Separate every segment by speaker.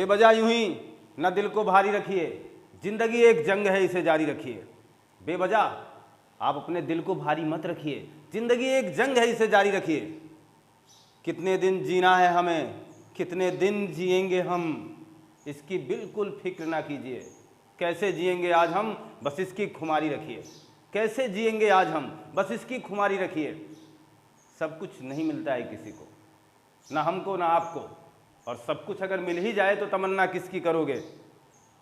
Speaker 1: बेवजह यूं ही न दिल को भारी रखिए, जिंदगी एक जंग है इसे जारी रखिए। बेवजह आप अपने दिल को भारी मत रखिए, जिंदगी एक जंग है इसे जारी रखिए। कितने दिन जीना है हमें, कितने दिन जिएंगे हम, इसकी बिल्कुल फिक्र ना कीजिए। कैसे जिएंगे आज हम, बस इसकी खुमारी रखिए। कैसे जिएंगे आज हम, बस इसकी खुमारी रखिए। सब कुछ नहीं मिलता है किसी को, ना हमको ना आपको, और सब कुछ अगर मिल ही जाए तो तमन्ना किसकी करोगे।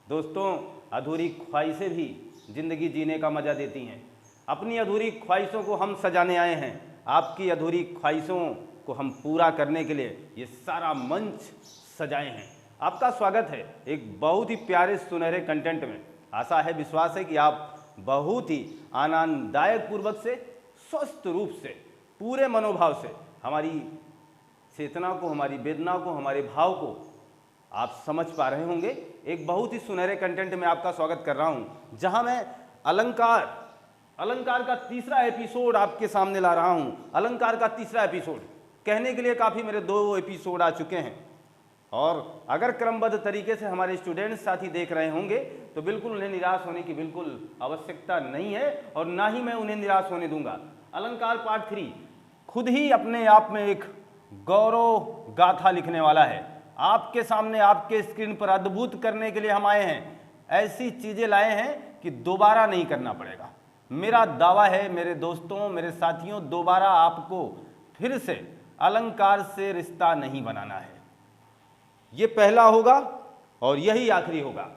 Speaker 1: दोस्तों, अधूरी ख्वाहिशें भी जिंदगी जीने का मज़ा देती हैं। अपनी अधूरी ख्वाहिशों को हम सजाने आए हैं। आपकी अधूरी ख्वाहिशों को हम पूरा करने के लिए ये सारा मंच सजाए हैं। आपका स्वागत है एक बहुत ही प्यारे सुनहरे कंटेंट में। आशा है, विश्वास है कि आप बहुत ही आनंददायक पूर्वक से, स्वस्थ रूप से, पूरे मनोभाव से हमारी चेतना को, हमारी वेदना को, हमारे भाव को आप समझ पा रहे होंगे। एक बहुत ही सुनहरे कंटेंट में आपका स्वागत कर रहा हूं, जहां मैं अलंकार का तीसरा एपिसोड आपके सामने ला रहा हूं। अलंकार का तीसरा एपिसोड कहने के लिए काफ़ी मेरे 2 एपिसोड आ चुके हैं, और अगर क्रमबद्ध तरीके से हमारे स्टूडेंट्स साथी देख रहे होंगे तो बिल्कुल उन्हें निराश होने की बिल्कुल आवश्यकता नहीं है, और ना ही मैं उन्हें निराश होने दूंगा। अलंकार पार्ट 3 खुद ही अपने आप में एक गौरव गाथा लिखने वाला है। आपके सामने, आपके स्क्रीन पर अद्भुत करने के लिए हम आए हैं। ऐसी चीज़ें लाए हैं कि दोबारा नहीं करना पड़ेगा। मेरा दावा है मेरे दोस्तों, मेरे साथियों, दोबारा आपको फिर से अलंकार से रिश्ता नहीं बनाना है। ये पहला होगा और यही आखिरी होगा।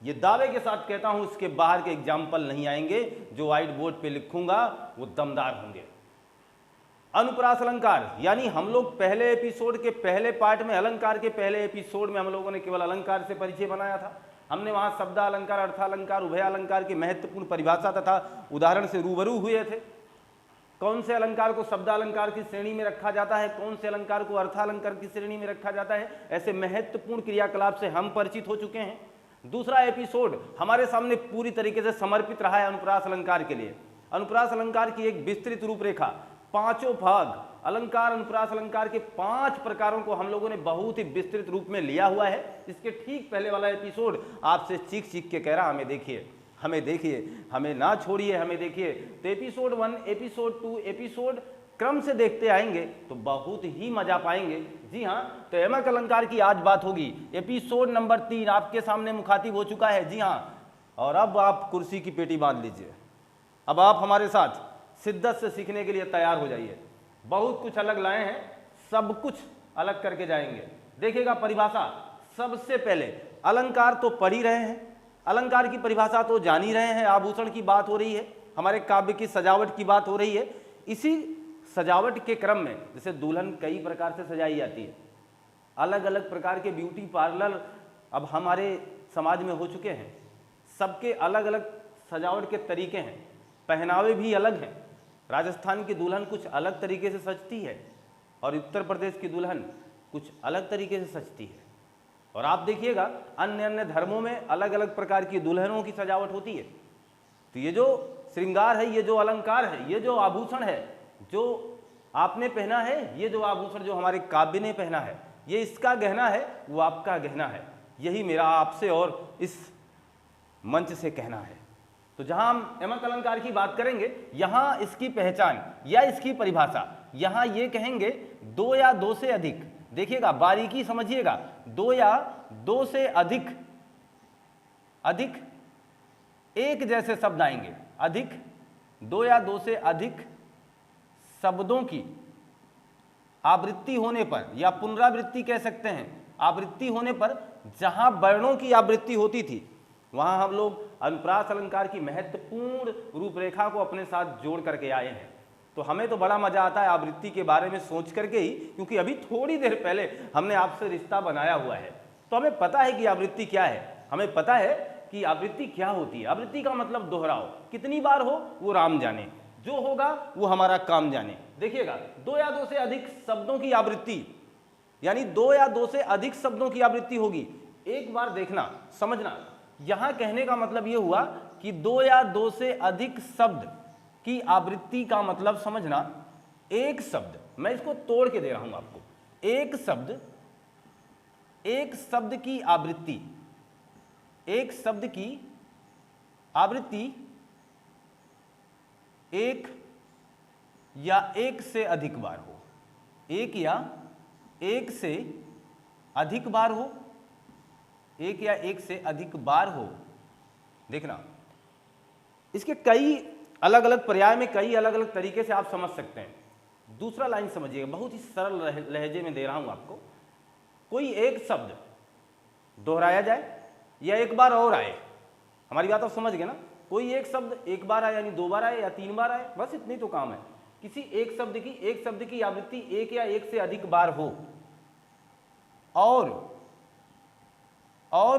Speaker 1: ये दावे के साथ कहता हूं, इसके बाहर के एग्जाम्पल नहीं आएंगे। जो व्हाइट बोर्ड पे लिखूंगा वो दमदार होंगे। अनुप्रास अलंकार, यानी हम लोग पहले एपिसोड के पहले पार्ट में, अलंकार के पहले एपिसोड में हम लोगों ने केवल अलंकार से परिचय बनाया था। हमने वहां शब्दालंकार, अर्थालंकार, उभयालंकार की महत्वपूर्ण परिभाषा तथा उदाहरण से रूबरू हुए थे। कौन से अलंकार को शब्दालंकार की श्रेणी में रखा जाता है, कौन से अलंकार को अर्थालंकार की श्रेणी में रखा जाता है, ऐसे महत्वपूर्ण क्रियाकलाप से हम परिचित हो चुके हैं। दूसरा एपिसोड हमारे सामने पूरी तरीके से समर्पित रहा है अनुप्रास अलंकार के लिए। अनुप्रास अलंकार की एक विस्तृत रूपरेखा, 5 भाग, अलंकार, अनुप्रास अलंकार के 5 प्रकारों को हम लोगों ने बहुत ही विस्तृत रूप में लिया हुआ है। इसके ठीक पहले वाला एपिसोड आपसे चीख चीख के कह रहा, हमें देखिए, हमें देखिए, हमें ना छोड़िए, हमें देखिए। तो एपिसोड 1, एपिसोड 2 एपिसोड क्रम से देखते आएंगे तो बहुत ही मजा पाएंगे। जी हाँ, तो यमक अलंकार की आज बात होगी। एपिसोड नंबर 3 आपके सामने मुखातिब हो चुका है। जी हाँ, और अब आप कुर्सी की पेटी बांध लीजिए। अब आप हमारे साथ शिद्दत से सीखने के लिए तैयार हो जाइए। बहुत कुछ अलग लाए हैं, सब कुछ अलग करके जाएंगे। देखिएगा परिभाषा, सबसे पहले अलंकार तो पढ़ ही रहे हैं, अलंकार की परिभाषा तो जान ही रहे हैं। आभूषण की बात हो रही है, हमारे काव्य की सजावट की बात हो रही है। इसी सजावट के क्रम में जैसे दुल्हन कई प्रकार से सजाई जाती है, अलग अलग प्रकार के ब्यूटी पार्लर अब हमारे समाज में हो चुके हैं। सबके अलग अलग सजावट के तरीके हैं, पहनावे भी अलग हैं। राजस्थान की दुल्हन कुछ अलग तरीके से सजती है और उत्तर प्रदेश की दुल्हन कुछ अलग तरीके से सजती है। और आप देखिएगा अन्य अन्य धर्मों में अलग अलग प्रकार की दुल्हनों की सजावट होती है। तो ये जो श्रृंगार है, ये जो अलंकार है, ये जो आभूषण है जो आपने पहना है, ये जो आभूषण जो हमारे काव्य ने पहना है, ये इसका गहना है, वो आपका गहना है। यही मेरा आपसे और इस मंच से कहना है। तो जहां हम यमक अलंकार की बात करेंगे, यहां इसकी पहचान या इसकी परिभाषा, यहां ये कहेंगे 2 या 2 से अधिक। देखिएगा, बारीकी समझिएगा, 2 या 2 से अधिक एक जैसे शब्द आएंगे। अधिक, 2 या 2 से अधिक शब्दों की आवृत्ति होने पर, या पुनरावृत्ति कह सकते हैं, आवृत्ति होने पर जहां वर्णों की आवृत्ति होती थी, वहां हम लोग अनुप्रास अलंकार की महत्वपूर्ण रूपरेखा को अपने साथ जोड़ करके आए हैं। तो हमें तो बड़ा मजा आता है आवृत्ति के बारे में सोच करके ही, क्योंकि अभी थोड़ी देर पहले हमने आपसे रिश्ता बनाया हुआ है। तो हमें पता है कि आवृत्ति क्या है, हमें पता है कि आवृत्ति क्या होती है। आवृत्ति का मतलब दोहराव, कितनी बार हो वो राम जाने, जो होगा वो हमारा काम जाने। देखिएगा, 2 या 2 से अधिक शब्दों की आवृत्ति, यानी 2 या 2 से अधिक शब्दों की आवृत्ति होगी। एक बार देखना, समझना, यहां कहने का मतलब यह हुआ कि 2 या 2 से अधिक शब्द की आवृत्ति का मतलब समझना। एक शब्द, मैं इसको तोड़ के दे रहा हूं आपको, एक शब्द एक शब्द की आवृत्ति, एक शब्द की आवृत्ति एक या एक से अधिक बार हो, एक या एक से अधिक बार हो, एक या एक से अधिक बार हो। देखना, इसके कई अलग अलग पर्याय में कई अलग अलग तरीके से आप समझ सकते हैं। दूसरा लाइन समझिएगा, बहुत ही सरल लहजे में दे रहा हूं आपको। कोई एक शब्द दोहराया जाए या एक बार और आए, हमारी बात आप समझ गए ना। कोई एक शब्द एक बार आए यानी 2 बार आए या 3 बार आए, बस इतनी तो काम है। किसी एक शब्द की आवृत्ति एक या एक से अधिक बार हो और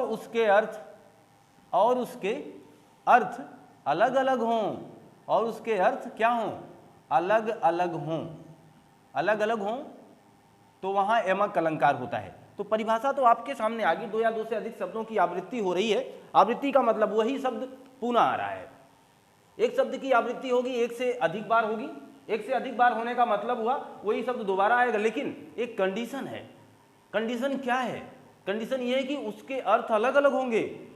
Speaker 1: उसके अर्थ अलग अलग हों, और उसके अर्थ क्या हों, अलग अलग हों, तो वहां यमक अलंकार होता है। तो परिभाषा तो आपके सामने आ गई। 2 या 2 से अधिक शब्दों की आवृत्ति हो रही है। आवृत्ति का मतलब वही शब्द पुनः आ रहा है। एक शब्द की आवृत्ति होगी, एक से अधिक बार होगी। एक से अधिक बार होने का मतलब हुआ वही शब्द दोबारा आएगा, लेकिन एक कंडीशन है। कंडीशन क्या है? कंडीशन ये है कि उसके अर्थ अलग अलग होंगे।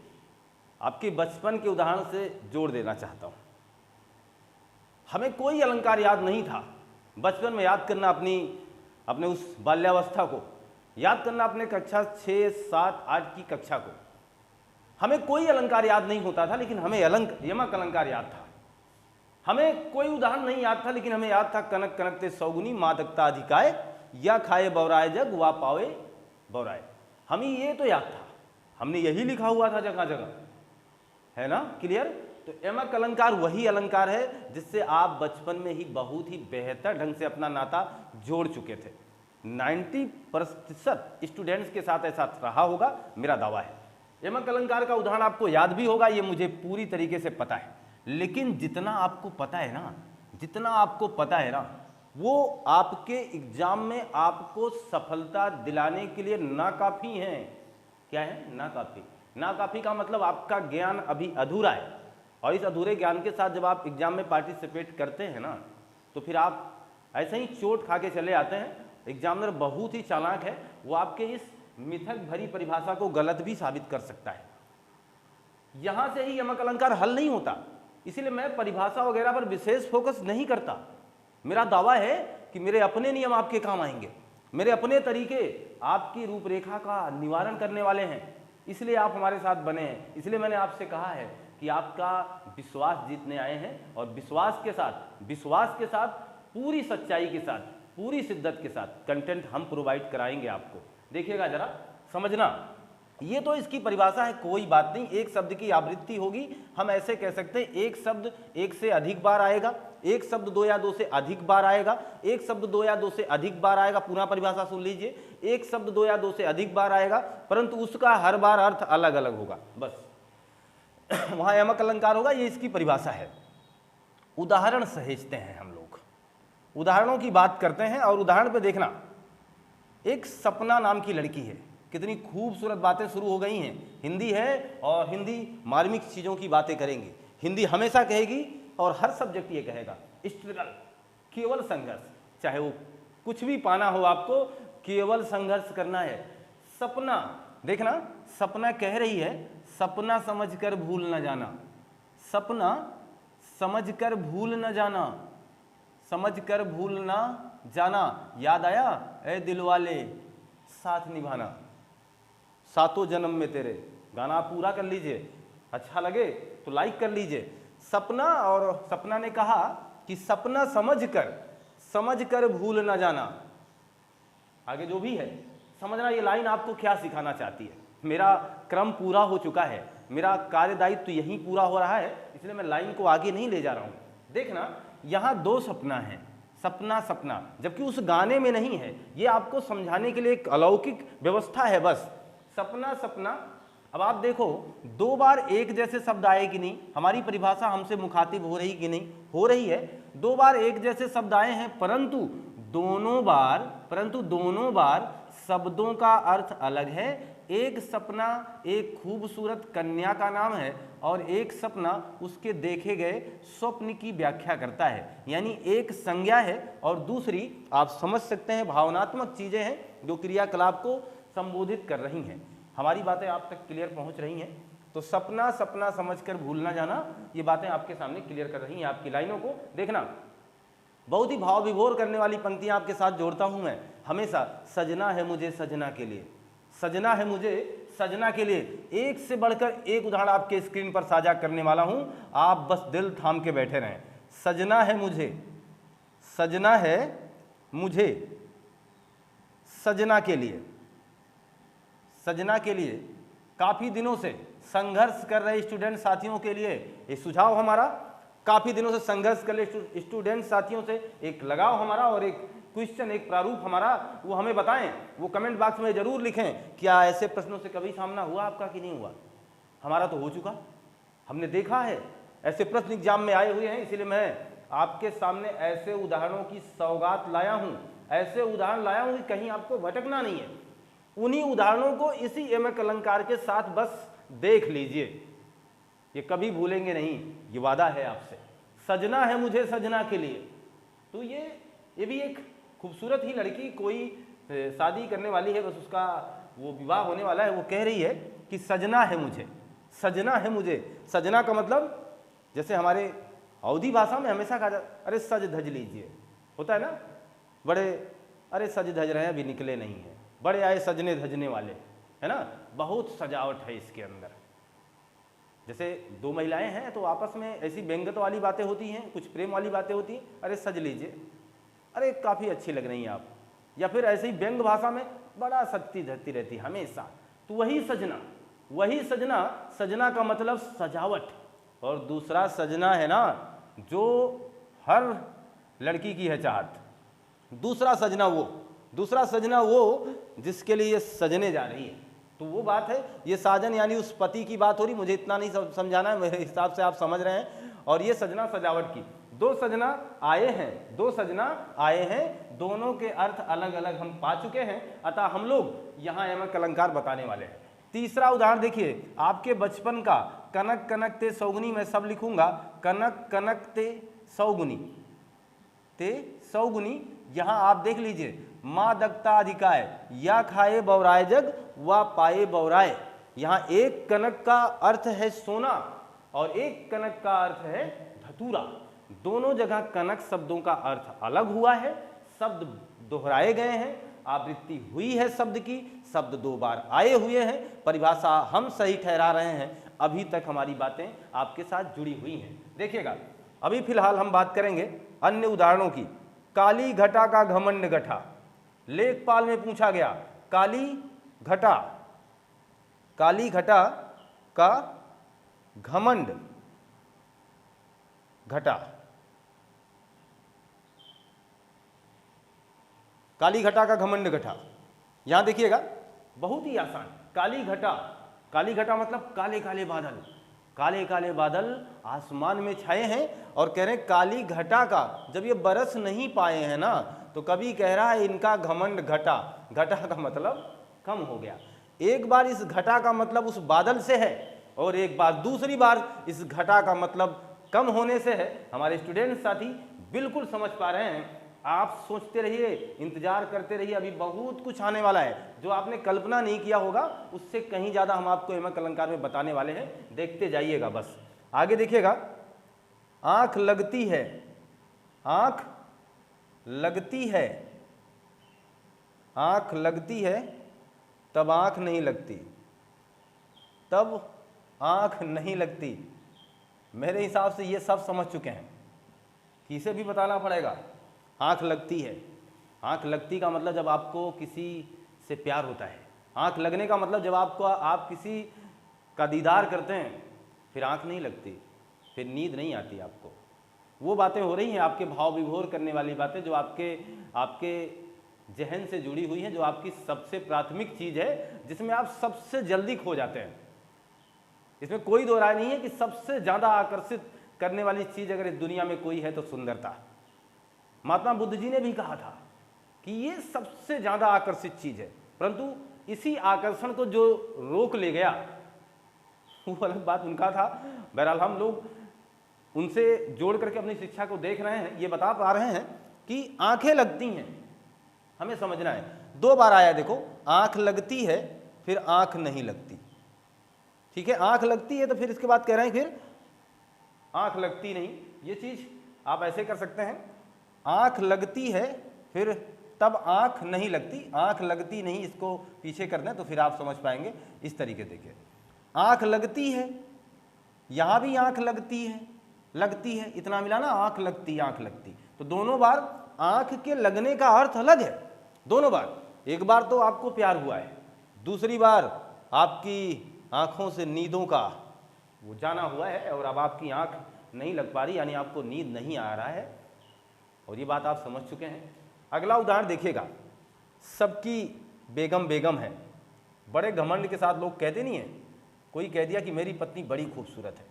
Speaker 1: आपके बचपन के उदाहरण से जोड़ देना चाहता हूं। हमें कोई अलंकार याद नहीं था। बचपन में याद करना अपने उस बाल्यावस्था को याद करना, अपने कक्षा 6, 7, 8 की कक्षा को, हमें कोई अलंकार याद नहीं होता था, लेकिन हमें यमक अलंकार याद था। हमें कोई उदाहरण नहीं याद था, लेकिन हमें याद था कनक कनकते सौगुनी मादकता अधिकाय, या खाए बौराए जग वा पावे बौराए। हमें ये तो याद था, हमने यही लिखा हुआ था जगह जगह, है ना? क्लियर? तो यमक अलंकार वही अलंकार है जिससे आप बचपन में ही बहुत ही बेहतर ढंग से अपना नाता जोड़ चुके थे। 90% स्टूडेंट्स के साथ ऐसा रहा होगा, मेरा दावा है। यमक अलंकार का उदाहरण आपको याद भी होगा, ये मुझे पूरी तरीके से पता है। लेकिन जितना आपको पता है ना, वो आपके एग्जाम में आपको सफलता दिलाने के लिए नाकाफी है। क्या है? नाकाफी। नाकाफी का मतलब आपका ज्ञान अभी अधूरा है, और इस अधूरे ज्ञान के साथ जब आप एग्जाम में पार्टिसिपेट करते हैं ना, तो फिर आप ऐसे ही चोट खा के चले आते हैं। एग्जामिनर बहुत ही चालाक है, वो आपके इस मिथक भरी परिभाषा को गलत भी साबित कर सकता है। यहां से ही यमक अलंकार हल नहीं होता, इसीलिए मैं परिभाषा वगैरह पर विशेष फोकस नहीं करता। मेरा दावा है कि मेरे अपने नियम आपके काम आएंगे, मेरे अपने तरीके आपकी रूपरेखा का निवारण करने वाले हैं। इसलिए आप हमारे साथ बने हैं। इसलिए मैंने आपसे कहा है कि आपका विश्वास जीतने आए हैं, और विश्वास के साथ पूरी सच्चाई के साथ, पूरी शिद्दत के साथ कंटेंट हम प्रोवाइड कराएंगे आपको। देखिएगा जरा, समझना, ये तो इसकी परिभाषा है, कोई बात नहीं। एक शब्द की आवृत्ति होगी, हम ऐसे कह सकते हैं एक शब्द एक से अधिक बार आएगा, एक शब्द 2 या 2 से अधिक बार आएगा, एक शब्द 2 या 2 से अधिक बार आएगा। पुनः परिभाषा सुन लीजिए, एक शब्द 2 या 2 से अधिक बार आएगा, परंतु उसका हर बार अर्थ अलग अलग होगा, बस वहां यमक अलंकार होगा। ये इसकी परिभाषा है। उदाहरण सहेजते हैं हम लोग, उदाहरणों की बात करते हैं, और उदाहरण पे देखना, एक सपना नाम की लड़की है। कितनी खूबसूरत बातें शुरू हो गई हैं। हिंदी है और हिंदी मार्मिक चीज़ों की बातें करेंगे। हिंदी हमेशा कहेगी और हर सब्जेक्ट ये कहेगा, स्ट्रगल, केवल संघर्ष, चाहे वो कुछ भी पाना हो आपको, केवल संघर्ष करना है। सपना, देखना, सपना कह रही है, सपना समझकर भूल न जाना, सपना समझकर भूल न जाना, समझकर भूल न जाना। याद आया? ए दिलवाले साथ निभाना, सातों जन्म में तेरे। गाना पूरा कर लीजिए, अच्छा लगे तो लाइक कर लीजिए। सपना, और सपना ने कहा कि सपना समझकर भूल न जाना। आगे जो भी है समझना, ये लाइन आपको क्या सिखाना चाहती है। मेरा क्रम पूरा हो चुका है, मेरा कार्यदायित्व तो यहीं पूरा हो रहा है, इसलिए मैं लाइन को आगे नहीं ले जा रहा हूं। देखना, यहां 2 सपना है, सपना, जबकि उस गाने में नहीं है। ये आपको समझाने के लिए एक अलौकिक व्यवस्था है, बस सपना। अब आप देखो, 2 बार एक जैसे शब्द आए कि नहीं, हमारी परिभाषा हमसे मुखातिब हो रही कि नहीं, हो रही है। 2 बार एक जैसे शब्द आए हैं, परंतु दोनों बार शब्दों का अर्थ अलग है। एक सपना एक खूबसूरत कन्या का नाम है, और एक सपना उसके देखे गए स्वप्न की व्याख्या करता है। यानी एक संज्ञा है और दूसरी, आप समझ सकते हैं, भावनात्मक चीजें हैं जो क्रियाकलाप को संबोधित कर रही हैं। हमारी बातें आप तक क्लियर पहुंच रही हैं? तो सपना सपना समझकर भूल ना जाना, ये बातें आपके सामने क्लियर कर रही हैं। आपकी लाइनों को देखना, बहुत ही भाव विभोर करने वाली पंक्तियां आपके साथ जोड़ता हूं मैं हमेशा। सजना है मुझे सजना के लिए, सजना है मुझे सजना के लिए। एक से बढ़कर एक उदाहरण आपके स्क्रीन पर साझा करने वाला हूं, आप बस दिल थाम के बैठे रहें। सजना है मुझे, सजना है मुझे सजना के लिए, सजना के लिए। काफी दिनों से संघर्ष कर रहे स्टूडेंट साथियों के लिए ये सुझाव हमारा, काफी दिनों से संघर्ष कर रहे स्टूडेंट साथियों से एक लगाव हमारा और एक क्वेश्चन, एक प्रारूप हमारा, वो हमें बताएं, वो कमेंट बॉक्स में जरूर लिखें। क्या ऐसे प्रश्नों से कभी सामना हुआ आपका कि नहीं हुआ? हमारा तो हो चुका, हमने देखा है ऐसे प्रश्न एग्जाम में आए हुए हैं। इसलिए मैं आपके सामने ऐसे उदाहरणों की सौगात लाया हूं, ऐसे उदाहरण लाया हूं कि कहीं आपको भटकना नहीं है। उन्हीं उदाहरणों को इसी यमक अलंकार के साथ बस देख लीजिए, ये कभी भूलेंगे नहीं, ये वादा है आपसे। सजना है मुझे सजना के लिए, तो ये भी एक खूबसूरत ही लड़की, कोई शादी करने वाली है, बस उसका वो विवाह होने वाला है, वो कह रही है कि सजना है मुझे, सजना है मुझे। सजना का मतलब जैसे हमारे अवधी भाषा में हमेशा कहा जाता, अरे सज धज लीजिए, होता है ना, बड़े अरे सज धज रहे हैं अभी निकले नहीं है, बड़े आए सजने धजने वाले, है ना, बहुत सजावट है इसके अंदर। जैसे दो महिलाएं हैं तो आपस में ऐसी व्यंगत वाली बातें होती हैं, कुछ प्रेम वाली बातें होती हैं, अरे सज लीजिए, अरे काफ़ी अच्छी लग रही हैं आप, या फिर ऐसे ही व्यंग भाषा में बड़ा सजती धजती रहती हमेशा। तो वही सजना, वही सजना, सजना का मतलब सजावट। और दूसरा सजना है ना जो हर लड़की की है चाहत, दूसरा सजना वो जिसके लिए ये सजने जा रही है। तो वो बात है, ये साजन यानी उस पति की बात हो रही, मुझे इतना नहीं समझाना है, मेरे हिसाब से आप समझ रहे हैं। और ये सजना सजावट की, दो सजना आए हैं, दो सजना आए हैं, दोनों के अर्थ अलग अलग हम पा चुके हैं, अतः हम लोग यहाँ यमक अलंकार बताने वाले हैं। तीसरा उदाहरण देखिए, आपके बचपन का, कनक कनक ते सौगुनी, मैं सब लिखूंगा, कनक कनक ते सौगुनी, ते सौगुनी। यहाँ आप देख लीजिए, माँ दगता अधिकाय, या खाए बौराए जग व पाए बौराए। यहाँ एक कनक का अर्थ है सोना और एक कनक का अर्थ है धतूरा। दोनों जगह कनक शब्दों का अर्थ अलग हुआ है, शब्द दोहराए गए हैं, आवृत्ति हुई है शब्द की, शब्द दो बार आए हुए हैं, परिभाषा हम सही ठहरा रहे हैं, अभी तक हमारी बातें आपके साथ जुड़ी हुई हैं। देखिएगा, अभी फिलहाल हम बात करेंगे अन्य उदाहरणों की। काली घटा का घमंड गठा, लेखपाल में पूछा गया, काली घटा का घमंड घटा, काली घटा का घमंड घटा। यहां देखिएगा, बहुत ही आसान, काली घटा मतलब काले काले बादल, काले काले बादल आसमान में छाए हैं और कह रहे हैं काली घटा का, जब ये बरस नहीं पाए हैं ना, तो कभी कह रहा है इनका घमंड घटा, घटा का मतलब कम हो गया। एक बार इस घटा का मतलब उस बादल से है और एक बार दूसरी बार इस घटा का मतलब कम होने से है। हमारे स्टूडेंट साथी बिल्कुल समझ पा रहे हैं, आप सोचते रहिए, इंतजार करते रहिए, अभी बहुत कुछ आने वाला है जो आपने कल्पना नहीं किया होगा, उससे कहीं ज्यादा हम आपको यमक अलंकार में बताने वाले हैं, देखते जाइएगा। बस आगे देखिएगा, आंख लगती है, आंख लगती है, आंख लगती है तब आंख नहीं लगती, तब आंख नहीं लगती। मेरे हिसाब से ये सब समझ चुके हैं, किसे भी बताना पड़ेगा। आंख लगती है, आंख लगती का मतलब जब आपको किसी से प्यार होता है, आंख लगने का मतलब जब आप किसी का दीदार करते हैं, फिर आंख नहीं लगती, फिर नींद नहीं आती आपको। वो बातें हो रही हैं आपके भाव विभोर करने वाली बातें, जो आपके जहन से जुड़ी हुई हैं, जो आपकी सबसे प्राथमिक चीज़ है, जिसमें आप सबसे जल्दी खो जाते हैं। इसमें कोई दो राय नहीं है कि सबसे ज़्यादा आकर्षित करने वाली चीज़ अगर इस दुनिया में कोई है तो सुंदरता। महात्मा बुद्ध जी ने भी कहा था कि ये सबसे ज़्यादा आकर्षित चीज़ है, परंतु इसी आकर्षण को जो रोक ले गया वो अलग बात उनका था। बहरहाल हम लोग उनसे जोड़ करके अपनी शिक्षा को देख रहे हैं, ये बता पा रहे हैं कि आंखें लगती हैं, हमें समझना है। 2 बार आया, देखो आंख लगती है फिर आंख नहीं लगती, ठीक है, आंख लगती है तो फिर इसके बाद कह रहे हैं फिर आंख लगती नहीं। ये चीज़ आप ऐसे कर सकते हैं, आंख लगती है फिर तब आंख नहीं लगती, आंख लगती नहीं, इसको पीछे कर दें तो फिर आप समझ पाएंगे। इस तरीके देखिए, आंख लगती है, यहां भी आंख लगती है, इतना मिला ना, आंख लगती आंख लगती, तो दोनों बार आंख के लगने का अर्थ अलग है, दोनों बार। एक बार तो आपको प्यार हुआ है, दूसरी बार आपकी आंखों से नींदों का वो जाना हुआ है और अब आपकी आंख नहीं लग पा रही, यानी आपको नींद नहीं आ रहा है, और ये बात आप समझ चुके हैं। अगला उदाहरण देखिएगा, सबकी बेगम बेगम है। बड़े घमंड के साथ लोग कहते नहीं है, कोई कह दिया कि मेरी पत्नी बड़ी खूबसूरत है,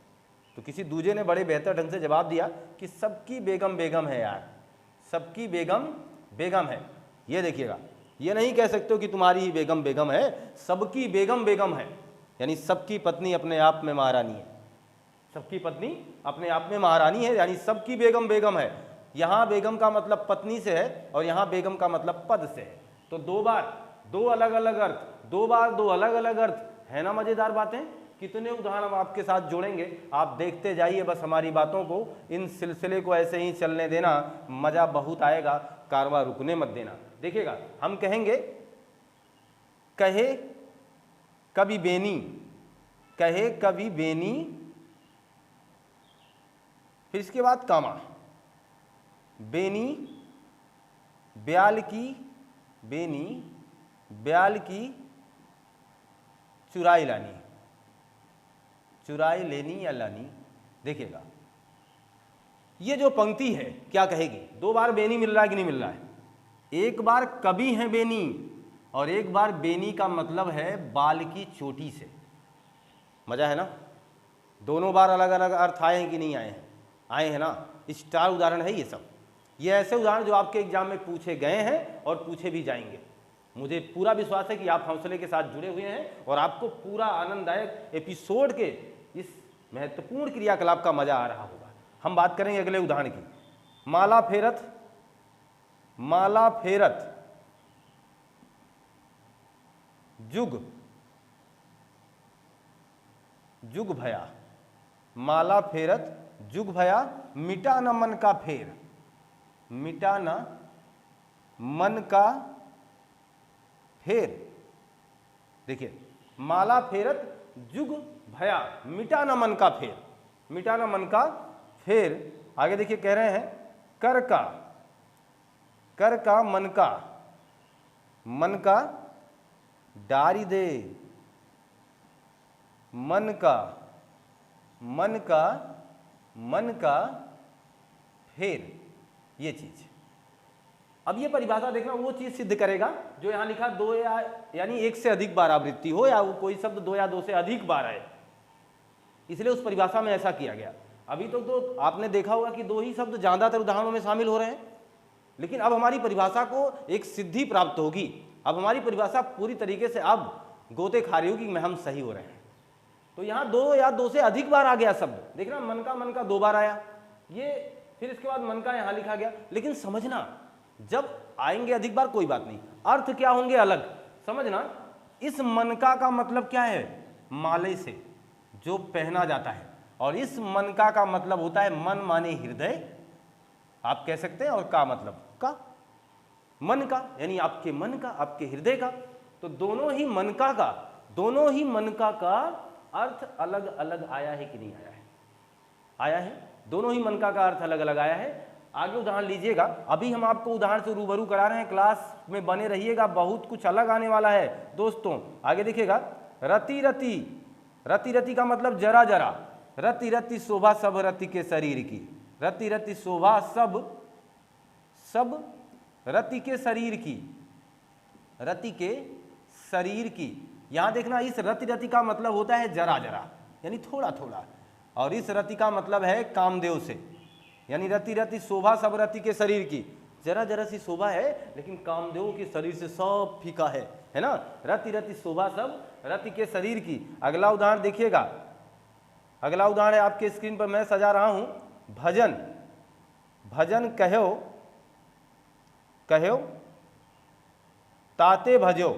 Speaker 1: तो किसी दूजे ने बड़े बेहतर ढंग से जवाब दिया कि सबकी बेगम बेगम है यार, सबकी बेगम बेगम है। ये देखिएगा, ये नहीं कह सकते हो कि तुम्हारी ही बेगम बेगम है, सबकी बेगम बेगम है, यानी सबकी पत्नी अपने आप में महारानी है, सबकी पत्नी अपने आप में महारानी है, यानी सबकी बेगम बेगम है। यहाँ बेगम का मतलब पत्नी से है और यहाँ बेगम का मतलब पद से है, तो 2 बार 2 अलग अलग अर्थ, 2 बार 2 अलग अलग अर्थ, है ना मजेदार बातें। कितने उदाहरण हम आपके साथ जोड़ेंगे, आप देखते जाइए बस हमारी बातों को, इन सिलसिले को ऐसे ही चलने देना, मजा बहुत आएगा, कारवां रुकने मत देना। देखिएगा, हम कहेंगे कहे कभी बेनी, कहे कभी बेनी, फिर इसके बाद कामा, बेनी ब्याल की, बेनी ब्याल की चुराई लानी, चुराई लेनी या लानी। देखिएगा, ये जो पंक्ति है क्या कहेगी, 2 बार बेनी मिल रहा है कि नहीं मिल रहा है, एक बार कभी है बेनी और एक बार बेनी का मतलब है बाल की चोटी से। मजा है ना, दोनों बार अलग अलग अर्थ आए हैं कि नहीं आए हैं, आए हैं ना। स्टार उदाहरण है ये सब, ये ऐसे उदाहरण जो आपके एग्जाम में पूछे गए हैं और पूछे भी जाएंगे। मुझे पूरा विश्वास है कि आप हौसले के साथ जुड़े हुए हैं और आपको पूरा आनंददायक एपिसोड के इस महत्वपूर्ण क्रियाकलाप का मजा आ रहा होगा। हम बात करेंगे अगले उदाहरण की, माला फेरत, माला फेरत जुग, जुग भया, माला फेरत जुग भया, मिटा न मन का फेर, मिटा न मन का फेर। देखिए, माला फेरत जुग भया, मिटा न मन का फेर, मिटा न मन का फेर। आगे देखिए, कह रहे हैं कर का, कर का मन का, मन का डारी दे, मन का, मन का, मन का फेर। ये चीज, अब ये परिभाषा देखना, वो चीज सिद्ध करेगा जो यहां लिखा 2 या यानी 1 से अधिक बार आवृत्ति हो, या वो कोई शब्द 2 या 2 से अधिक बार आए, इसलिए उस परिभाषा में ऐसा किया गया। अभी तो आपने देखा होगा कि 2 ही शब्द ज्यादातर उदाहरणों में शामिल हो रहे हैं, लेकिन अब हमारी परिभाषा को एक सिद्धि प्राप्त होगी, अब हमारी परिभाषा पूरी तरीके से अब गोते खा रही होगी कि हम सही हो रहे हैं। तो यहाँ 2 या 2 से अधिक बार आ गया शब्द, देखना मन का 2 बार आया, ये फिर इसके बाद मन का यहाँ लिखा गया। लेकिन समझना, जब आएंगे अधिक बार कोई बात नहीं, अर्थ क्या होंगे अलग। समझना, इस मनका का मतलब क्या है, माले से जो पहना जाता है, और इस मनका का मतलब होता है मन माने हृदय, आप कह सकते हैं, और का मतलब का, मन का यानी आपके मन का, आपके हृदय का। तो दोनों ही मनका का, दोनों ही मनका का अर्थ अलग अलग आया है कि नहीं आया है, आया है, दोनों ही मनका का अर्थ अलग अलग आया है। आगे उदाहरण लीजिएगा, अभी हम आपको उदाहरण से रूबरू करा रहे हैं, क्लास में बने रहिएगा, बहुत कुछ अलग आने वाला है दोस्तों। आगे देखिएगा, रति रति, रति रति का मतलब जरा जरा, रति रति शोभा सब रति के शरीर की, रति रति शोभा सब, सब रति के शरीर की, रति के शरीर की। यहां देखना, इस रति रति का मतलब होता है जरा जरा, यानी थोड़ा थोड़ा, और इस रति का मतलब है कामदेव से, यानी रति रति शोभा सब रति के शरीर की, जरा जरा सी शोभा है लेकिन कामदेव के शरीर से सब फीका है ना। रति रति शोभा सब रति के शरीर की। अगला उदाहरण देखिएगा, अगला उदाहरण है आपके स्क्रीन पर मैं सजा रहा हूं, भजन, भजन कहो, कहो ताते भजो,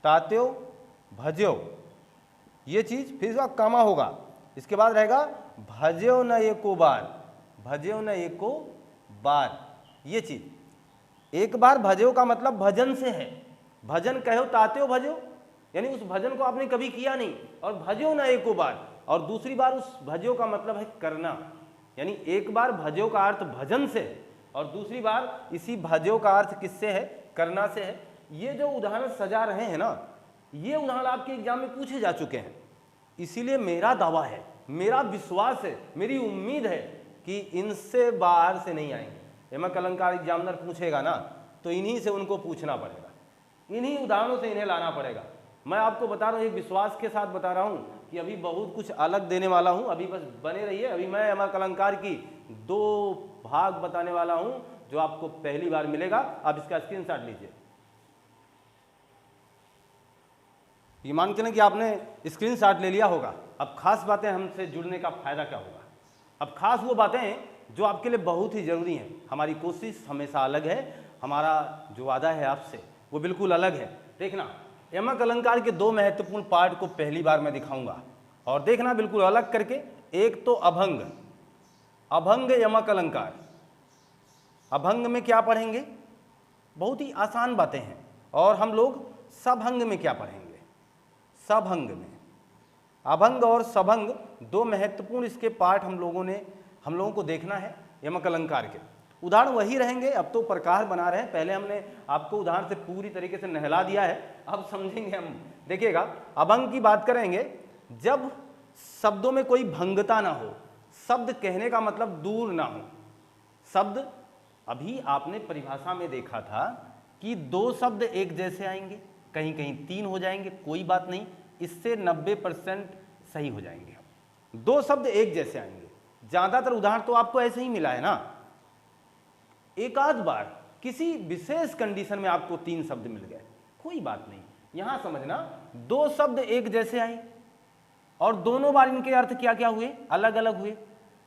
Speaker 1: तात्यो भजो, ये चीज फिर इसका कामा होगा। इसके बाद रहेगा भज्यो न एको बार, भज्यो न एको बार, ये चीज। एक बार भज्यो का मतलब भजन से है, भजन कहो तात्यो भजो, यानी उस भजन को आपने कभी किया नहीं, और भज्यो न एको बार, और दूसरी बार उस भज्यो का मतलब है करना, यानी एक बार भज्यो का अर्थ भजन से और दूसरी बार इसी भज्यो का अर्थ किससे है, करना से है। ये जो उदाहरण सजा रहे हैं ना, ये उदाहरण आपके एग्जाम में पूछे जा चुके हैं, इसीलिए मेरा दावा है, मेरा विश्वास है, मेरी उम्मीद है कि इनसे बाहर से नहीं आएंगे। यमक अलंकार एग्जामिनर पूछेगा ना, तो इन्हीं से उनको पूछना पड़ेगा, इन्हीं उदाहरणों से इन्हें लाना पड़ेगा। मैं आपको बता रहा हूँ, एक विश्वास के साथ बता रहा हूँ कि अभी बहुत कुछ अलग देने वाला हूँ, अभी बस बने रहिए। अभी मैं यमक अलंकार की 2 भाग बताने वाला हूँ जो आपको पहली बार मिलेगा। आप इसका स्क्रीनशॉट लीजिए। ये मान के ना कि आपने स्क्रीनशॉट ले लिया होगा। अब खास बातें हमसे जुड़ने का फायदा क्या होगा, अब खास वो बातें जो आपके लिए बहुत ही जरूरी हैं। हमारी कोशिश हमेशा अलग है, हमारा जो वादा है आपसे वो बिल्कुल अलग है। देखना, यमक अलंकार के 2 महत्वपूर्ण पार्ट को पहली बार मैं दिखाऊंगा, और देखना बिल्कुल अलग करके। एक तो अभंग, अभंग यमक अलंकार। अभंग में क्या पढ़ेंगे, बहुत ही आसान बातें हैं। और हम लोग सभंग में क्या पढ़ेंगे, सभंग में। अभंग और सभंग 2 महत्वपूर्ण इसके पार्ट हम लोगों को देखना है यमक अलंकार के। उदाहरण वही रहेंगे, अब तो प्रकार बना रहे हैं, पहले हमने आपको उदाहरण से पूरी तरीके से नहला दिया है, अब समझेंगे हम। देखिएगा, अभंग की बात करेंगे जब शब्दों में कोई भंगता ना हो, शब्द कहने का मतलब दूर ना हो। शब्द, अभी आपने परिभाषा में देखा था कि 2 शब्द एक जैसे आएंगे, कहीं कहीं 3 हो जाएंगे, कोई बात नहीं, इससे 90% सही हो जाएंगे। 2 शब्द एक जैसे आएंगे। ज्यादातर उदाहरण तो आपको ऐसे ही मिला है ना, एक आध बार किसी विशेष कंडीशन में आपको 3 शब्द मिल गए, कोई बात नहीं। यहां समझना, 2 शब्द एक जैसे आए और दोनों बार इनके अर्थ क्या क्या हुए, अलग अलग हुए।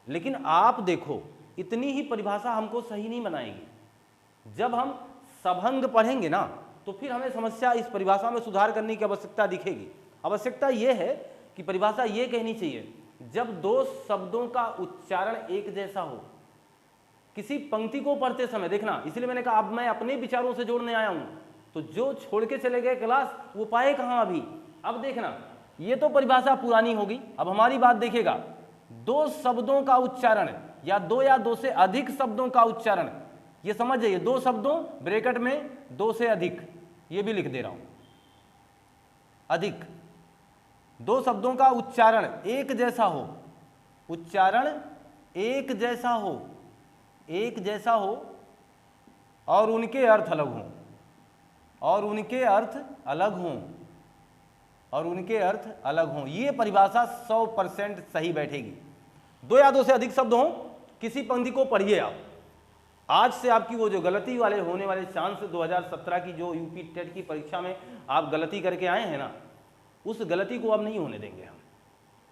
Speaker 1: लेकिन आप देखो, इतनी ही परिभाषा हमको सही नहीं बनाएगी। जब हम सभंग पढ़ेंगे ना, तो फिर हमें समस्या, इस परिभाषा में सुधार करने की आवश्यकता दिखेगी। आवश्यकता यह है कि परिभाषा ये कहनी चाहिए, जब 2 शब्दों का उच्चारण एक जैसा हो किसी पंक्ति को पढ़ते समय। देखना, इसलिए मैंने कहा अब मैं अपने विचारों से जोड़ने आया हूं, तो जो छोड़ के चले गए क्लास वो पाए कहां अभी। अब देखना, ये तो परिभाषा पुरानी होगी, अब हमारी बात देखिएगा। 2 शब्दों का उच्चारण या 2 से अधिक शब्दों का उच्चारण, ये समझ जाइए, 2 शब्दों ब्रैकेट में 2 से अधिक, ये भी लिख दे रहा हूं, अधिक। 2 शब्दों का उच्चारण एक जैसा हो, उच्चारण एक जैसा हो, एक जैसा हो, और उनके अर्थ अलग हों, और उनके अर्थ अलग हों, और उनके अर्थ अलग हों। ये परिभाषा 100% सही बैठेगी। 2 या 2 से अधिक शब्द हों, किसी पंक्ति को पढ़िए आप। आज से आपकी वो जो गलती वाले होने वाले चांस 2017 की जो यूपी टेट की परीक्षा में आप गलती करके आए हैं ना, उस गलती को अब नहीं होने देंगे हम।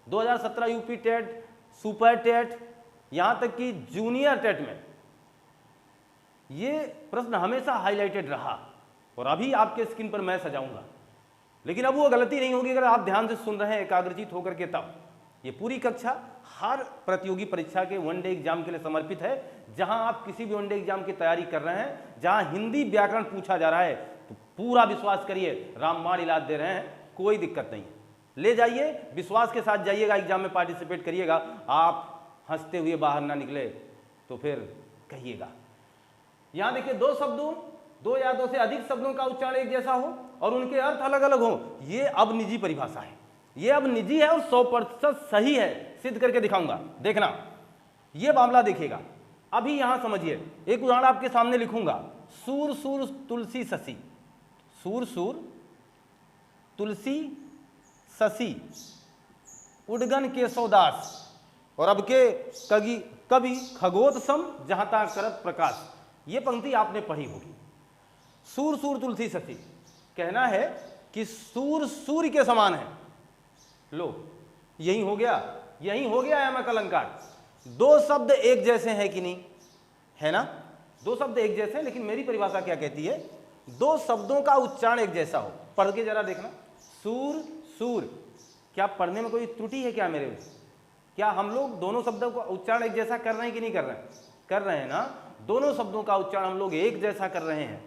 Speaker 1: 2017 यूपी टेट, सुपर टेट, यहां तक कि जूनियर टेट में ये प्रश्न हमेशा हाईलाइटेड रहा, और अभी आपके स्क्रीन पर मैं सजाऊंगा। लेकिन अब वो गलती नहीं होगी अगर आप ध्यान से सुन रहे हैं, एकाग्रचित होकर के। तब ये पूरी कक्षा हर प्रतियोगी परीक्षा के 1 डे एग्जाम के लिए समर्पित है। जहां आप किसी भी 1 डे एग्जाम की तैयारी कर रहे हैं, जहां हिंदी व्याकरण पूछा जा रहा है, तो पूरा विश्वास करिए, रामबाण इलाज दे रहे हैं, कोई दिक्कत नहीं। ले जाइए, विश्वास के साथ जाइएगा, एग्जाम में पार्टिसिपेट करिएगा। आप हंसते हुए बाहर ना निकले तो फिर कहिएगा। यहां देखिए, 2 शब्दों, 2 या 2 से अधिक शब्दों का उच्चारण एक जैसा हो और उनके अर्थ अलग अलग हो। ये अब निजी परिभाषा है, ये अब निजी है और 100% सही है, सिद्ध करके दिखाऊंगा। देखना, ये मामला देखिएगा। अभी यहां समझिए, एक उदाहरण आपके सामने लिखूंगा। सूर सूर तुलसी शशि, सूर सूर तुलसी शशि, उडगन केशवदास, और अब के कवि खगोत्सम जहां करत प्रकाश। ये पंक्ति आपने पढ़ी होगी। सूर सूर तुलसी शशि, कहना है कि सूर सूर्य के समान है। लो, यही हो गया, यही हो गया यमक अलंकार। 2 शब्द एक जैसे हैं कि नहीं, है ना? 2 शब्द एक जैसे हैं, लेकिन मेरी परिभाषा क्या कहती है, दो शब्दों का उच्चारण एक जैसा हो। पढ़ के जरा देखना, सूर सूर, क्या पढ़ने में कोई त्रुटि है क्या मेरे? क्या हम लोग दोनों शब्दों का उच्चारण एक जैसा कर रहे हैं कि नहीं कर रहे हैं? कर रहे हैं ना। दोनों शब्दों का उच्चारण हम लोग एक जैसा कर रहे हैं,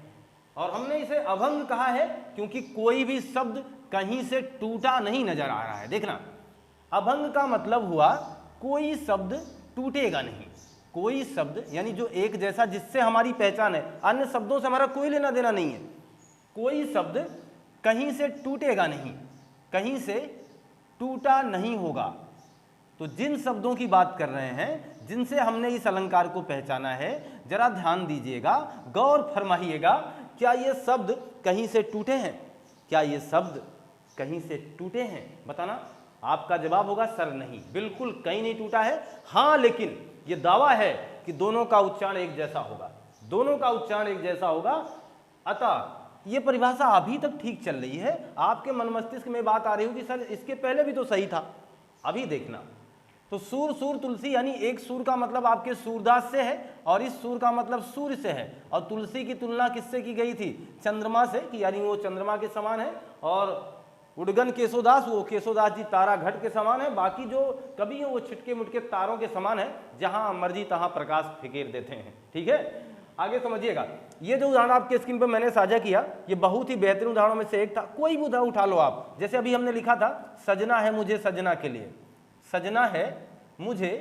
Speaker 1: और हमने इसे अभंग कहा है क्योंकि कोई भी शब्द कहीं से टूटा नहीं नजर आ रहा है। देखना, अभंग का मतलब हुआ कोई शब्द टूटेगा नहीं। कोई शब्द यानी जो एक जैसा, जिससे हमारी पहचान है, अन्य शब्दों से हमारा कोई लेना देना नहीं है। कोई शब्द कहीं से टूटेगा नहीं, कहीं से टूटा नहीं होगा। तो जिन शब्दों की बात कर रहे हैं, जिनसे हमने इस अलंकार को पहचाना है, जरा ध्यान दीजिएगा, गौर फरमाइएगा, क्या ये शब्द कहीं से टूटे हैं? क्या ये शब्द कहीं से टूटे हैं? बताना। आपका जवाब होगा सर नहीं, बिल्कुल कहीं नहीं टूटा है। हाँ, लेकिन ये दावा है कि दोनों का उच्चारण एक जैसा होगा, दोनों का उच्चारण एक जैसा होगा। अतः ये परिभाषा अभी तक ठीक चल रही है। आपके मन मस्तिष्क में बात आ रही होगी, सर इसके पहले भी तो सही था। अभी देखना, तो सूर सूर तुलसी, यानी एक सूर का मतलब आपके सूरदास से है, और इस सूर का मतलब सूर्य से है। और तुलसी की तुलना किससे की गई थी? चंद्रमा से, कि यानी वो चंद्रमा के समान है। और उडगन केशोदास, वो केशोदास जी तारा घट के समान है। बाकी जो कवि है वो छिटके मुटके तारों के समान है, जहां मर्जी तहां प्रकाश फेंकेर देते हैं। ठीक है, आगे समझिएगा। ये जो उदाहरण आपके स्क्रीन पर मैंने साझा किया, ये बहुत ही बेहतरीन उदाहरणों में से एक था। कोई भी उदाहरण उठा लो आप। जैसे अभी हमने लिखा था, सजना है मुझे सजना के लिए, सजना है मुझे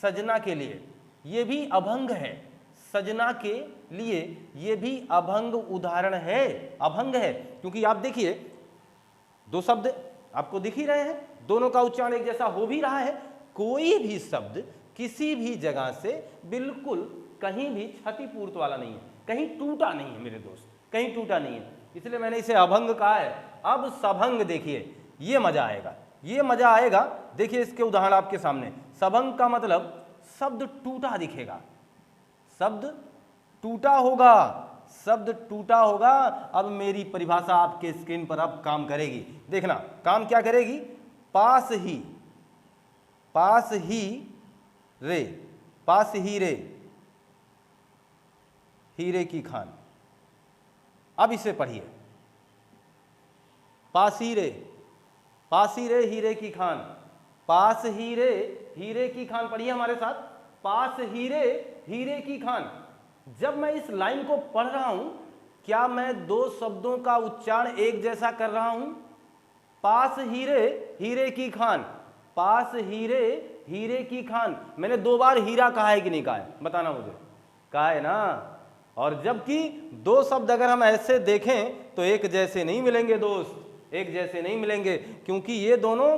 Speaker 1: सजना के लिए, ये भी अभंग है। सजना के लिए ये भी अभंग उदाहरण है, अभंग है। क्योंकि आप देखिए, दो शब्द आपको दिख ही रहे हैं, दोनों का उच्चारण एक जैसा हो भी रहा है। कोई भी शब्द किसी भी जगह से बिल्कुल कहीं भी क्षतिपूर्त वाला नहीं है, कहीं टूटा नहीं है मेरे दोस्त, कहीं टूटा नहीं है। इसलिए मैंने इसे अभंग कहा है। अब सभंग देखिए, ये मजा आएगा, ये मजा आएगा। देखिए इसके उदाहरण आपके सामने। सभंग का मतलब शब्द टूटा दिखेगा, शब्द टूटा होगा, शब्द टूटा होगा। अब मेरी परिभाषा आपके स्क्रीन पर अब काम करेगी। देखना, काम क्या करेगी? पास ही, पास ही रे, पास ही रे हीरे की खान। अब इसे पढ़िए, पास ही रे, पास ही रे हीरे की खान, पास ही रे हीरे की खान। पढ़िए हमारे साथ, पास ही रे हीरे की खान। जब मैं इस लाइन को पढ़ रहा हूं, क्या मैं दो शब्दों का उच्चारण एक जैसा कर रहा हूं? पास हीरे हीरे की खान, पास हीरे हीरे की खान। मैंने दो बार हीरा कहा है कि नहीं कहा है? बताना मुझे। कहा है ना। और जबकि दो शब्द अगर हम ऐसे देखें तो एक जैसे नहीं मिलेंगे दोस्त, एक जैसे नहीं मिलेंगे, क्योंकि ये दोनों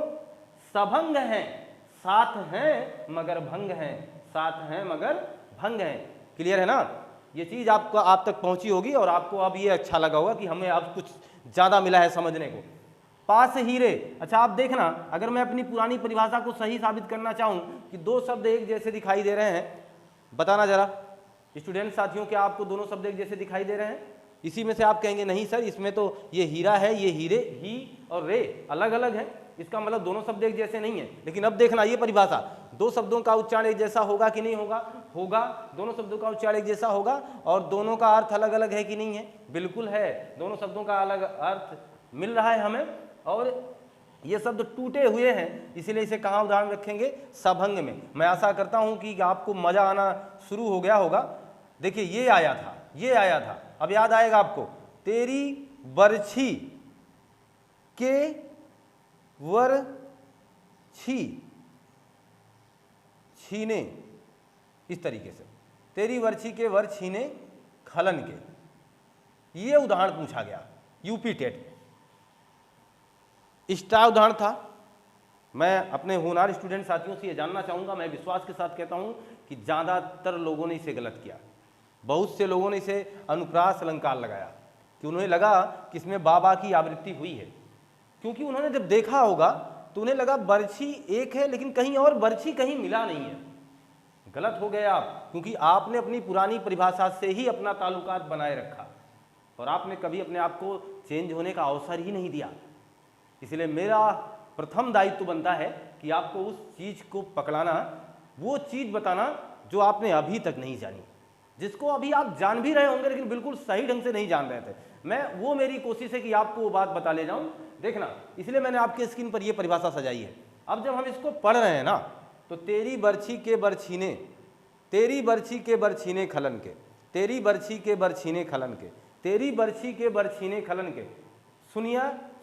Speaker 1: सभंग हैं, साथ हैं मगर भंग हैं, साथ हैं मगर भंग हैं। क्लियर है ना? ये चीज आपको आप तक पहुंची होगी और आपको अब ये अच्छा लगा होगा कि हमें अब कुछ ज्यादा मिला है समझने को। पास हीरे। अच्छा आप देखना, अगर मैं अपनी पुरानी परिभाषा को सही साबित करना चाहूं कि दो शब्द एक जैसे दिखाई दे रहे हैं, बताना जरा स्टूडेंट साथियों, क्या आपको दोनों शब्द एक जैसे दिखाई दे रहे हैं? इसी में से आप कहेंगे नहीं सर, इसमें तो ये हीरा है, ये हीरे, ही और रे अलग अलग है, इसका मतलब दोनों शब्द एक जैसे नहीं है। लेकिन अब देखना, ये परिभाषा, दो शब्दों का उच्चारण एक जैसा होगा कि नहीं होगा? होगा। दोनों शब्दों का उच्चारण एक जैसा होगा। और दोनों का अर्थ अलग अलग है कि नहीं है? बिल्कुल है, दोनों शब्दों का अलग अर्थ मिल रहा है हमें। और ये शब्द टूटे हुए हैं, इसीलिए इसे कहाँ उदाहरण रखेंगे? सभंग में। मैं आशा करता हूं कि आपको मजा आना शुरू हो गया होगा। देखिए ये आया था, ये आया था, अब याद आएगा आपको। तेरी बरछी के वर छी छीने, इस तरीके से, तेरी वर्ची के वर छीने खलन के। ये उदाहरण पूछा गया यूपी टेट में, स्टार उदाहरण था। मैं अपने होनहार स्टूडेंट साथियों से ये जानना चाहूंगा, मैं विश्वास के साथ कहता हूं कि ज्यादातर लोगों ने इसे गलत किया। बहुत से लोगों ने इसे अनुप्रास अलंकार लगाया कि उन्हें लगा कि इसमें बाबा की आवृत्ति हुई है, क्योंकि उन्होंने जब देखा होगा तो उन्हें लगा बरछी एक है लेकिन कहीं और बरछी कहीं मिला नहीं है। गलत हो गए आप, क्योंकि आपने अपनी पुरानी परिभाषा से ही अपना ताल्लुकात बनाए रखा और आपने कभी अपने आप को चेंज होने का अवसर ही नहीं दिया। इसलिए मेरा प्रथम दायित्व बनता है कि आपको उस चीज को पकड़ाना, वो चीज बताना जो आपने अभी तक नहीं जानी। जिसको अभी आप जान भी रहे होंगे लेकिन बिल्कुल सही ढंग से नहीं जान रहे थे। वो मेरी कोशिश है कि आपको वो बात बता ले जाऊं। देखना, इसलिए मैंने आपके स्क्रीन पर ये परिभाषा सजाई है। अब जब हम इसको पढ़ रहे हैं ना, तो तेरी बरछी के बरछीने, तेरी बरछी के बरछीने खलन के, तेरी बरछी के बरछीने खलन के, तेरी बरछी के बरछीने खलन के,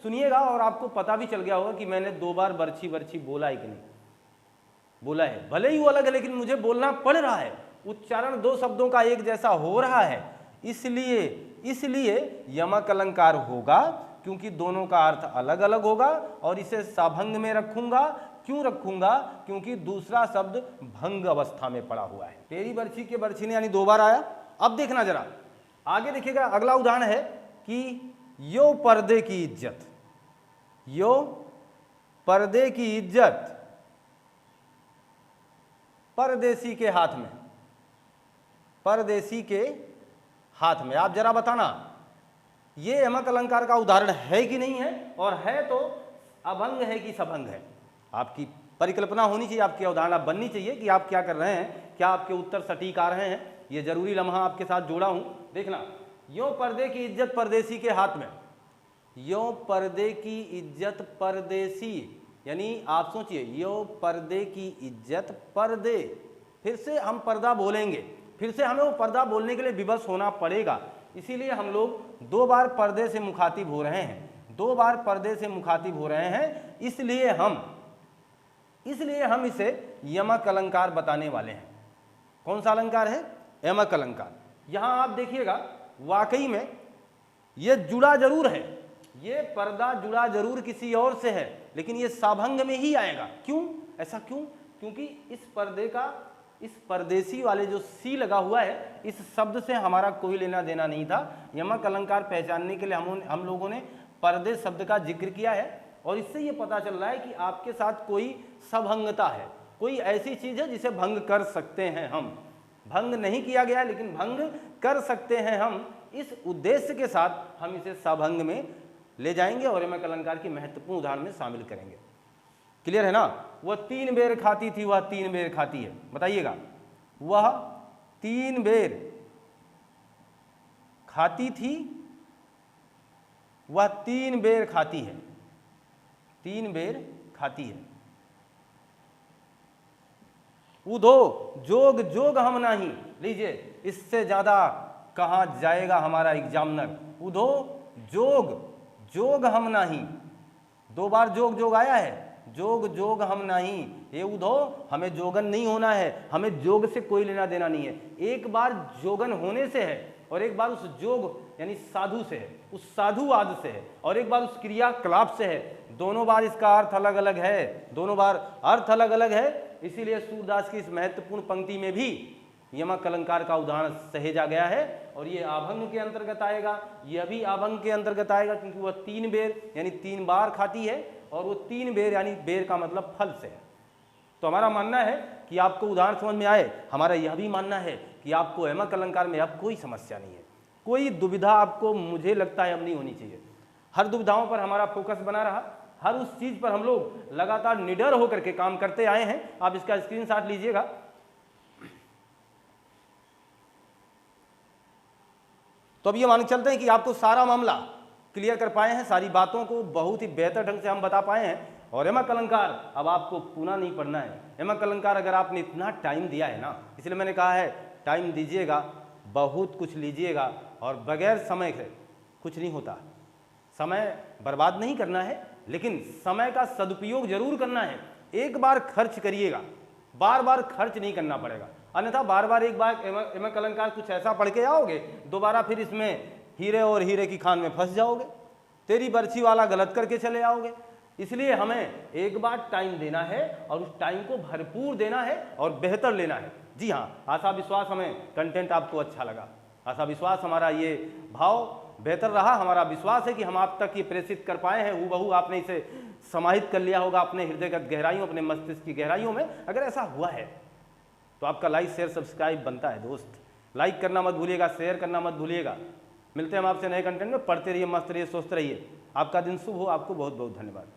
Speaker 1: सुनिएगा और आपको पता भी चल गया होगा कि मैंने 2 बार बरछी बरछी बोला है कि नहीं बोला है। भले ही वो अलग है लेकिन मुझे बोलना पड़ रहा है, उच्चारण 2 शब्दों का एक जैसा हो रहा है, इसलिए यमक अलंकार होगा, क्योंकि दोनों का अर्थ अलग अलग होगा। और इसे साभंग में रखूंगा। क्यों रखूंगा? क्योंकि दूसरा शब्द भंग अवस्था में पड़ा हुआ है। तेरी बरछी के बरछीने यानी 2 बार आया। अब देखना जरा आगे, देखिएगा अगला उदाहरण है कि यो पर्दे की इज्जत, यो पर्दे की इज्जत परदेसी के हाथ में, परदेसी के हाथ में। आप जरा बताना ये यमक अलंकार का उदाहरण है कि नहीं है, और है तो अभंग है कि सभंग है। आपकी परिकल्पना होनी चाहिए, आपकी अवधारणा बननी चाहिए कि आप क्या कर रहे हैं, क्या आपके उत्तर सटीक आ रहे हैं। ये जरूरी लम्हा आपके साथ जोड़ा हूं। देखना, यो पर्दे की इज्जत परदेसी के हाथ में, यो पर्दे की इज्जत परदेसी, यानी आप सोचिए यो पर्दे की इज्जत पर्दे, फिर से हम पर्दा बोलेंगे, फिर से हमें वो पर्दा बोलने के लिए विवश होना पड़ेगा। इसीलिए हम लोग 2 बार पर्दे से मुखातिब हो रहे हैं, 2 बार पर्दे से मुखातिब हो रहे हैं। इसलिए हम इसे यमक अलंकार बताने वाले हैं। कौन सा अलंकार है? यमक अलंकार। यहां आप देखिएगा वाकई में ये जुड़ा जरूर है, ये पर्दा जुड़ा जरूर किसी और से है, लेकिन ये साभंग में ही आएगा। क्यों? ऐसा क्यों? क्योंकि इस पर्दे का, इस परदेसी वाले जो सी लगा हुआ है, इस शब्द से हमारा कोई लेना देना नहीं था। यमक अलंकार पहचानने के लिए हम लोगों ने पर्दे शब्द का जिक्र किया है, और इससे ये पता चल रहा है कि आपके साथ कोई सभंगता है, कोई ऐसी चीज है जिसे भंग कर सकते हैं हम। भंग नहीं किया गया लेकिन भंग कर सकते हैं हम। इस उद्देश्य के साथ हम इसे सभंग में ले जाएंगे और यमक अलंकार की महत्वपूर्ण उदाहरण में शामिल करेंगे। क्लियर है ना? वह 3 बेर खाती थी, वह 3 बेर खाती है। बताइएगा, वह 3 बेर खाती थी, वह 3 बेर खाती है, 3 बेर खाती है। उधो जोग जोग हम नहीं, लीजिए इससे ज्यादा कहां जाएगा हमारा एग्जामिनर। उधो जोग जोग हम नहीं, 2 बार जोग जोग आया है, जोग जोग हम नहीं। ये उधो हमें जोगन नहीं होना है, हमें जोग से कोई लेना देना नहीं है। एक बार जोगन होने से है और एक बार उस जोग यानी साधु से है, उस साधु आदि से है, और एक बार उस क्रियाकलाप से है। दोनों बार इसका अर्थ अलग अलग है, दोनों बार अर्थ अलग अलग है। इसीलिए सूरदास की इस महत्वपूर्ण पंक्ति में भी यमक अलंकार का उदाहरण सहेजा गया है, और ये आभंग के अंतर्गत आएगा, यह भी आभंग के अंतर्गत आएगा, क्योंकि वह 3 बेर यानी 3 बार खाती है, और वो 3 बेर यानी बेर का मतलब फल से है। तो हमारा मानना है कि आपको उदाहरण समझ में आए। हमारा यह भी मानना है कि आपको यमक अलंकार में अब कोई समस्या नहीं है, कोई दुविधा आपको, मुझे लगता है, अब नहीं होनी चाहिए। हर दुविधाओं पर हमारा फोकस बना रहा, हर उस चीज पर हम लोग लगातार निडर होकर के काम करते आए हैं। आप इसका स्क्रीनशॉट लीजिएगा। तो अब ये मान चलते हैं कि आपको सारा मामला क्लियर कर पाए हैं, सारी बातों को बहुत ही बेहतर ढंग से हम बता पाए हैं। और यमक अलंकार अब आपको पुनः नहीं पढ़ना है। यमक अलंकार अगर आपने इतना टाइम दिया है ना, इसलिए मैंने कहा है टाइम दीजिएगा, बहुत कुछ लीजिएगा, और बगैर समय के कुछ नहीं होता। समय बर्बाद नहीं करना है, लेकिन समय का सदुपयोग जरूर करना है। एक बार खर्च करिएगा, बार बार खर्च नहीं करना पड़ेगा, अन्यथा बार बार एक बार यमक अलंकार कुछ ऐसा पढ़ के आओगे, दोबारा फिर इसमें हीरे और हीरे की खान में फंस जाओगे, तेरी बर्छी वाला गलत करके चले आओगे। इसलिए हमें एक बार टाइम देना है, और उस टाइम को भरपूर देना है और बेहतर लेना है। जी हाँ, आशा विश्वास हमें कंटेंट आपको अच्छा लगा, आशा विश्वास हमारा ये भाव बेहतर रहा। हमारा विश्वास है कि हम आप तक ये प्रेषित कर पाए हैं, हूबहू आपने इसे समाहित कर लिया होगा अपने हृदयगत गहराइयों, अपने मस्तिष्क की गहराइयों में। अगर ऐसा हुआ है तो आपका लाइक शेयर सब्सक्राइब बनता है दोस्त। लाइक करना मत भूलिएगा, शेयर करना मत भूलिएगा। मिलते हैं हम आपसे नए कंटेंट में। पढ़ते रहिए, मस्त रहिए, स्वस्थ रहिए। आपका दिन शुभ हो। आपको बहुत बहुत धन्यवाद।